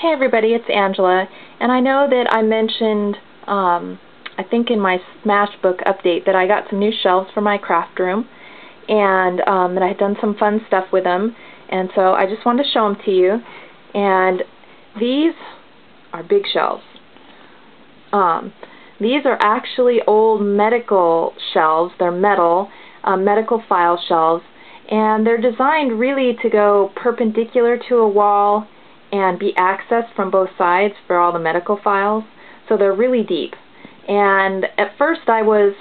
Hey everybody, it's Angela, and I know that I mentioned, I think in my Smashbook update, that I got some new shelves for my craft room, and that I had done some fun stuff with them, and so I just wanted to show them to you. And these are big shelves. These are actually old medical shelves. They're metal, medical file shelves, and they're designed really to go perpendicular to a wall and be accessed from both sides for all the medical files. So they're really deep. And at first I was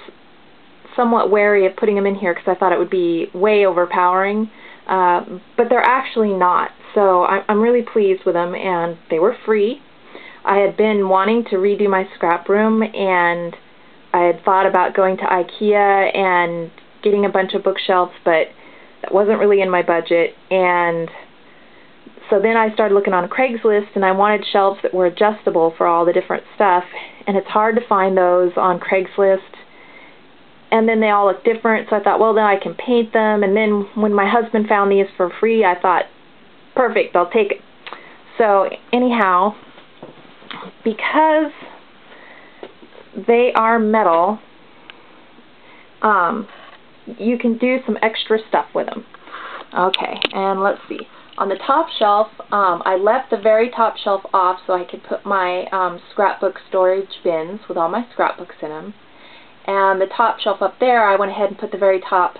somewhat wary of putting them in here because I thought it would be way overpowering, but they're actually not. So I'm really pleased with them, and they were free. I had been wanting to redo my scrap room, and I had thought about going to IKEA and getting a bunch of bookshelves, but that wasn't really in my budget. And so then I started looking on Craigslist, and I wanted shelves that were adjustable for all the different stuff, and it's hard to find those on Craigslist. And then they all look different, so I thought, well, then I can paint them. And then when my husband found these for free, I thought, perfect, I'll take it. So anyhow, because they are metal, you can do some extra stuff with them. Okay, and let's see. On the top shelf, I left the very top shelf off so I could put my scrapbook storage bins with all my scrapbooks in them. And the top shelf up there, I went ahead and put the very top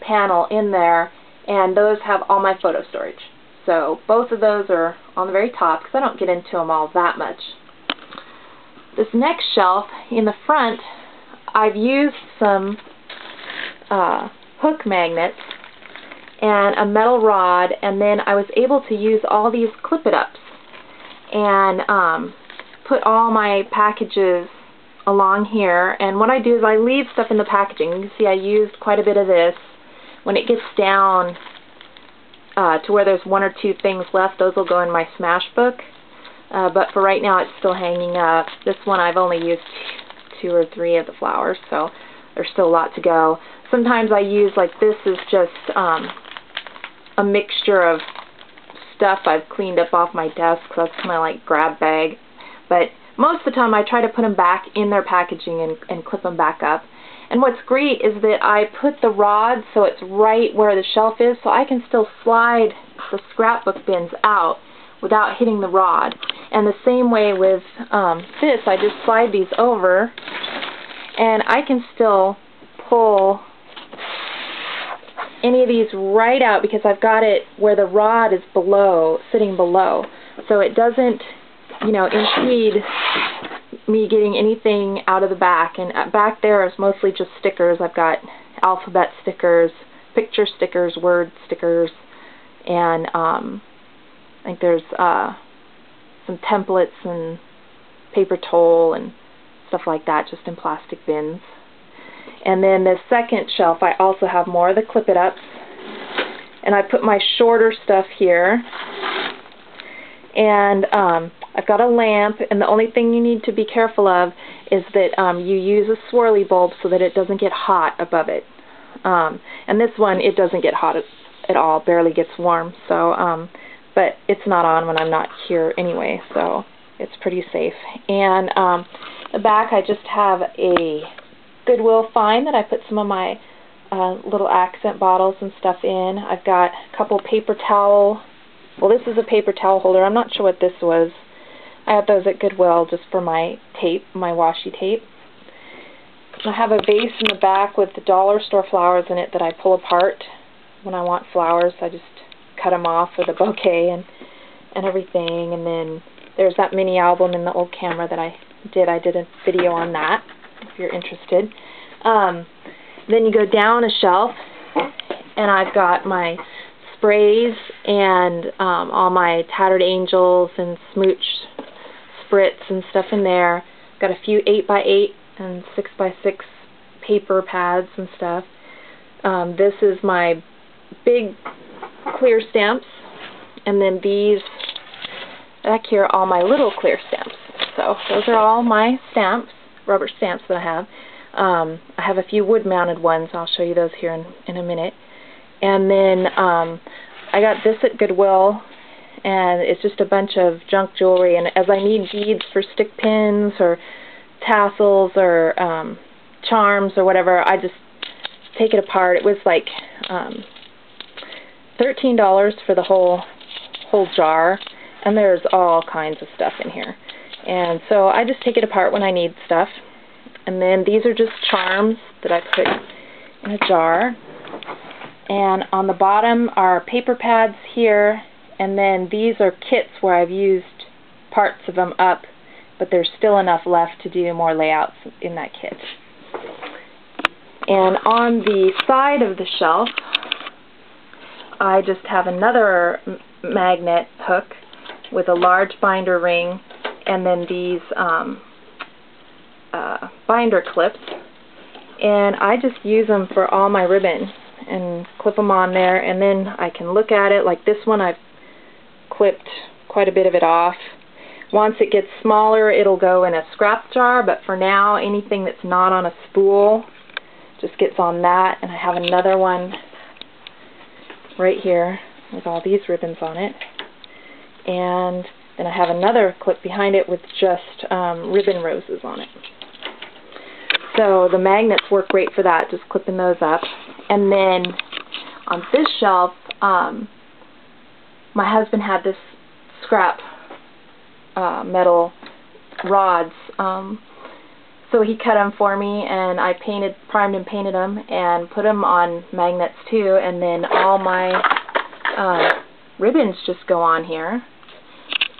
panel in there, and those have all my photo storage. So both of those are on the very top because I don't get into them all that much. This next shelf in the front, I've used some hook magnets and a metal rod, and then I was able to use all these clip-it-ups and put all my packages along here. And what I do is I leave stuff in the packaging. You can see I used quite a bit of this. When it gets down to where there's one or two things left, those will go in my Smashbook. But for right now, it's still hanging up. This one I've only used 2 or 3 of the flowers, so there's still a lot to go. Sometimes I use, like this is just a mixture of stuff I've cleaned up off my desk, so that's kind of like grab bag. But most of the time I try to put them back in their packaging and clip them back up. And what's great is that I put the rod so it's right where the shelf is, so I can still slide the scrapbook bins out without hitting the rod. And the same way with this, I just slide these over, and I can still pull any of these right out because I've got it where the rod is below, sitting below. So it doesn't, you know, impede me getting anything out of the back. And back there is mostly just stickers. I've got alphabet stickers, picture stickers, word stickers, and I think there's some templates and paper towel and stuff like that, just in plastic bins. And then the second shelf, I also have more of the clip-it-ups, and I put my shorter stuff here. And I've got a lamp, and the only thing you need to be careful of is that you use a swirly bulb so that it doesn't get hot above it. And this one, it doesn't get hot at all, barely gets warm. So, but it's not on when I'm not here anyway, so it's pretty safe. And the back, I just have a Goodwill find that I put some of my little accent bottles and stuff in. I've got a couple paper towel. Well, this is a paper towel holder. I'm not sure what this was. I have those at Goodwill just for my tape, my washi tape. I have a vase in the back with the dollar store flowers in it that I pull apart when I want flowers. I just cut them off with a bouquet and everything. And then there's that mini album in the old camera that I did. I did a video on that, if you're interested. Then you go down a shelf, and I've got my sprays and all my Tattered Angels and Smooch spritz and stuff in there. Got a few 8x8 and 6x6 paper pads and stuff. This is my big clear stamps, and then these back here are all my little clear stamps. So those are all my stamps, rubber stamps that I have. I have a few wood-mounted ones. I'll show you those here in a minute. And then I got this at Goodwill, and it's just a bunch of junk jewelry, and as I need beads for stick pins or tassels or charms or whatever, I just take it apart. It was like $13 for the whole jar, and there's all kinds of stuff in here. And so I just take it apart when I need stuff. And then these are just charms that I put in a jar. And on the bottom are paper pads here, and then these are kits where I've used parts of them up, but there's still enough left to do more layouts in that kit. And on the side of the shelf, I just have another magnet hook with a large binder ring, and then these binder clips, and I just use them for all my ribbon and clip them on there, and then I can look at it. Like this one, I've clipped quite a bit of it off. Once it gets smaller, it'll go in a scrap jar, but for now, anything that's not on a spool just gets on that. And I have another one right here with all these ribbons on it, and then I have another clip behind it with just ribbon roses on it. So the magnets work great for that, just clipping those up. And then on this shelf, my husband had this scrap metal rods, so he cut them for me, and I primed and painted them and put them on magnets too, and then all my ribbons just go on here.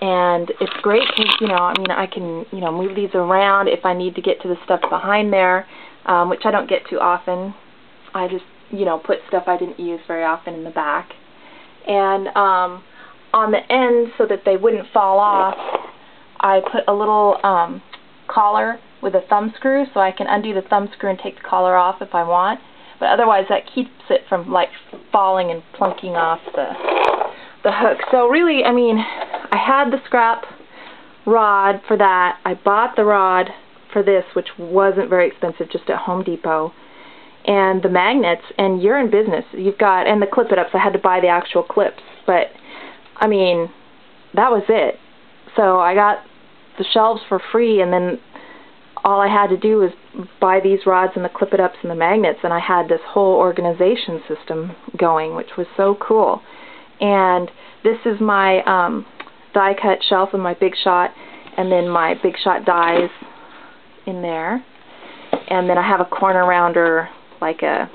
And it's great because, I mean, I can, move these around if I need to get to the stuff behind there, which I don't get too often. I just, put stuff I didn't use very often in the back. And on the end, so that they wouldn't fall off, I put a little collar with a thumb screw, so I can undo the thumb screw and take the collar off if I want. But otherwise, that keeps it from, like, falling and plunking off the hook. So really, I mean, I had the scrap rod for that. I bought the rod for this, which wasn't very expensive, just at Home Depot. And the magnets, and you're in business. You've got, and the clip it ups. I had to buy the actual clips, but I mean, that was it. So I got the shelves for free, and then all I had to do was buy these rods and the clip it ups and the magnets, and I had this whole organization system going, which was so cool. And this is my die cut shelf with my Big Shot, and then my Big Shot dies in there. And then I have a corner rounder, like a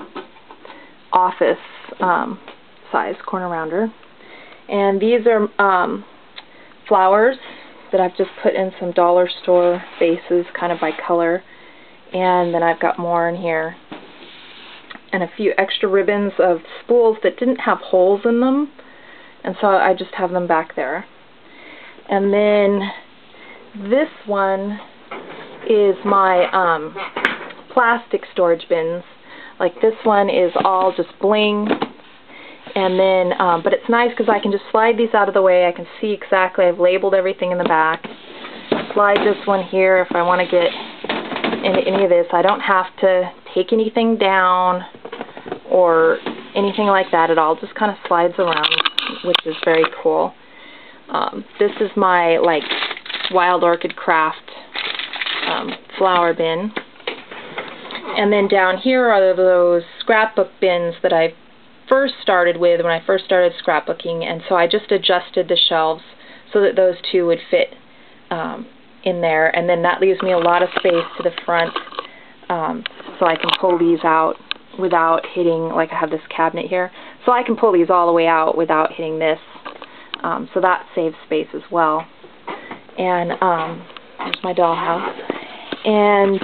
office size corner rounder. And these are flowers that I've just put in some dollar store vases, kind of by color. And then I've got more in here. And a few extra ribbons of spools that didn't have holes in them. And so I just have them back there. And then this one is my plastic storage bins. Like this one is all just bling. And then, but it's nice because I can just slide these out of the way. I can see exactly, I've labeled everything in the back. Slide this one here if I want to get into any of this. I don't have to take anything down or anything like that at all. Just kind of slides around, which is very cool. This is my, like, Wild Orchid Craft flower bin. And then down here are those scrapbook bins that I first started with when I first started scrapbooking, and so I just adjusted the shelves so that those two would fit in there, and then that leaves me a lot of space to the front, so I can pull these out without hitting, like I have this cabinet here, so I can pull these all the way out without hitting this, so that saves space as well. And there's my dollhouse. And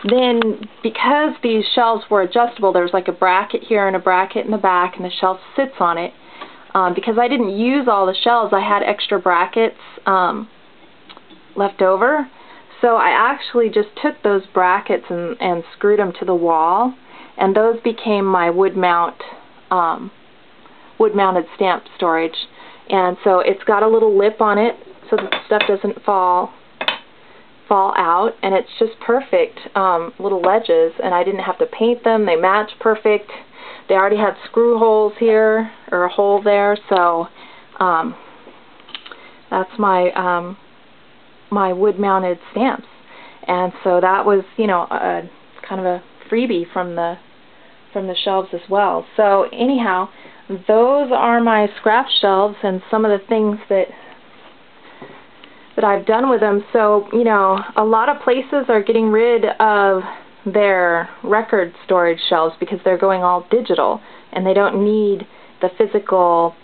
then, because these shelves were adjustable, there's like a bracket here and a bracket in the back, and the shelf sits on it. Because I didn't use all the shelves, I had extra brackets left over. So I actually just took those brackets and screwed them to the wall, and those became my wood-mounted stamp storage. And so it's got a little lip on it so that the stuff doesn't fall out, and it's just perfect little ledges, and I didn't have to paint them. They match perfect. They already had screw holes here, or a hole there, so that's my my wood-mounted stamps. And so that was, you know, kind of a freebie from the shelves as well. So anyhow, those are my scrap shelves and some of the things that I've done with them. So, you know, a lot of places are getting rid of their record storage shelves because they're going all digital and they don't need the physical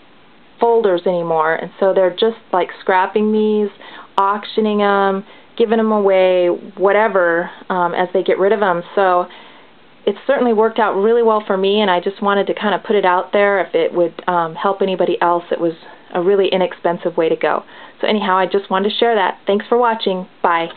folders anymore, and so they're just like scrapping these, auctioning them, giving them away, whatever, as they get rid of them. So it's certainly worked out really well for me, and I just wanted to kind of put it out there. If it would help anybody else, it was a really inexpensive way to go. So anyhow, I just wanted to share that. Thanks for watching. Bye.